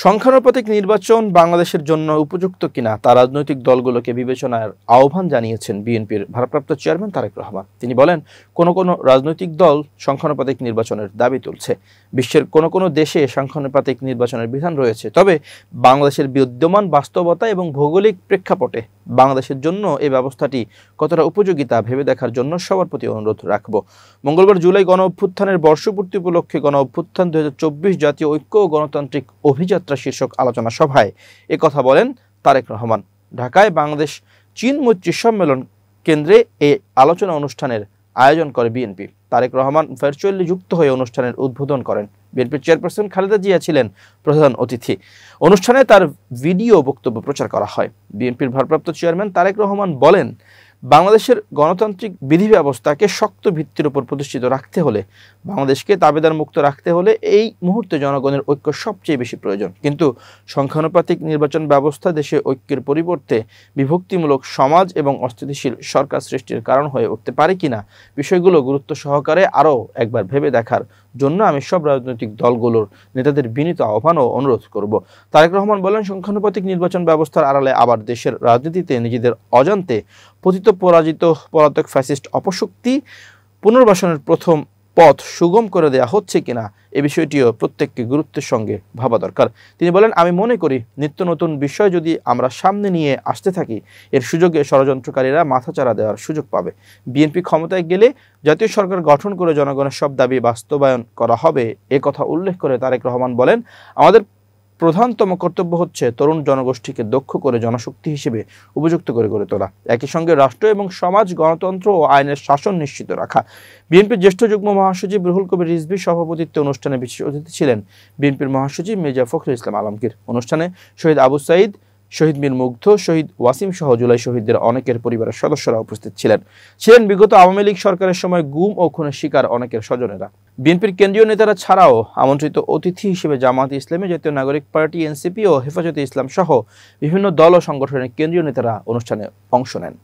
সংখ্যানুপাতিক নির্বাচন বাংলাদেশের জন্য উপযুক্ত কিনা তা রাজনৈতিক দলগুলোকে বিবেচনার আহ্বান জানিয়েছেন বিএনপির ভারপ্রাপ্ত চেয়ারম্যান তারেক রহমান। তিনি বলেন, কোন কোন রাজনৈতিক দল সংখ্যানুপাতিক নির্বাচনের দাবি তুলছে। বিশ্বের কোন কোন দেশে সংখ্যানুপাতিক নির্বাচনের বিধান রয়েছে, তবে বাংলাদেশের বিদ্যমান বাস্তবতা এবং ভৌগোলিক প্রেক্ষাপটে বাংলাদেশের জন্য এই ব্যবস্থাটি কতটা উপযোগী তা ভেবে দেখার জন্য সবার প্রতি অনুরোধ রাখব। মঙ্গলবার জুলাই গণ অভ্যুত্থানের বর্ষপূর্তি উপলক্ষে গণ অভ্যুত্থান ২০২৪ জাতীয় ঐক্য ও গণতান্ত্রিক অভিযাত্রা শীর্ষক আলোচনা সভায় একথা বলেন তারেক রহমান। ঢাকায় বাংলাদেশ চীন মৈত্রী সম্মেলন কেন্দ্রে এই আলোচনা অনুষ্ঠানের আয়োজন করে বিএনপি। তারেক রহমান ভার্চুয়ালি যুক্ত হয়ে অনুষ্ঠানের উদ্বোধন করেন। বিএনপির চেয়ারপারসন খালেদা জিয়া ছিলেন প্রধান অতিথি। অনুষ্ঠানে তার ভিডিও বক্তব্য প্রচার করা হয়। বিএনপির ভারপ্রাপ্ত চেয়ারম্যান তারেক রহমান বলেন, বাংলাদেশের গণতান্ত্রিক বিধি ব্যবস্থাকে শক্ত ভিত্তির উপর প্রতিষ্ঠিত রাখতে হলে, বাংলাদেশকে তাবেদার মুক্ত রাখতে হলে এই মুহূর্তে জনগণের ঐক্য সবচেয়ে বেশি প্রয়োজন। কিন্তু সংখ্যানুপাতিক নির্বাচন ব্যবস্থা দেশে ঐক্যের পরিবর্তে বিভক্তিমূলক সমাজ এবং অস্থিতিশীল সরকার সৃষ্টির কারণ হয়ে উঠতে পারে কিনা বিষয়গুলো গুরুত্ব সহকারে আরও একবার ভেবে দেখার জন্য আমি সব রাজনৈতিক দলগুলোর নেতাদের বিনীত আহ্বান ও অনুরোধ করব। তারেক রহমান বলেন, সংখ্যানুপাতিক নির্বাচন ব্যবস্থার আড়ালে আবার দেশের রাজনীতিতে নিজেদের অজান্তে পতিত পরাজিত পলাতক ফ্যাসিস্ট অপশক্তি পুনর্বাসনের প্রথম পথ সুগম করে দেয়া হচ্ছে কিনা এ বিষয়টিও প্রত্যেককে গুরুত্বের সঙ্গে ভাবা দরকার। তিনি বলেন, আমি মনে করি নিত্য নতুন বিষয় যদি আমরা সামনে নিয়ে আসতে থাকি, এর সুযোগে ষড়যন্ত্রকারীরা মাথাচাড়া দেওয়ার সুযোগ পাবে। বিএনপি ক্ষমতায় গেলে জাতীয় সরকার গঠন করে জনগণের সব দাবি বাস্তবায়ন করা হবে এ কথা উল্লেখ করে তারেক রহমান বলেন, আমাদের প্রধানতম কর্তব্য হচ্ছে তরুণ জনগোষ্ঠীকে দক্ষ করে জনশক্তি হিসেবে উপযুক্ত করে গড়ে তোলা, একই সঙ্গে রাষ্ট্র এবং সমাজ, গণতন্ত্র ও আইনের শাসন নিশ্চিত রাখা। বিএনপির জ্যেষ্ঠ যুগ্ম মহাসচিব রুহুল কবির রিজভীর সভাপতিত্বে অনুষ্ঠানে বিশেষ অতিথি ছিলেন বিএনপির মহাসচিব মির্জা ফখরুল ইসলাম আলমগীর। অনুষ্ঠানে শহীদ আবু সাঈদ, শহীদ মীর মুগ্ধ, শহীদ ওয়াসিম সহ জুলাই শহীদদের অনেকের পরিবারের সদস্যরা উপস্থিত ছিলেন বিগত আওয়ামী লীগ সরকারের সময় গুম ও খুনের শিকার অনেকের স্বজনেরা। বিএনপির কেন্দ্রীয় নেতারা ছাড়াও আমন্ত্রিত অতিথি হিসেবে জামায়াতে ইসলামী, জাতীয় নাগরিক পার্টি, এনসিপি ও হেফাজতে ইসলাম সহ বিভিন্ন দল ও সংগঠনের কেন্দ্রীয় নেতারা অনুষ্ঠানে অংশ নেন।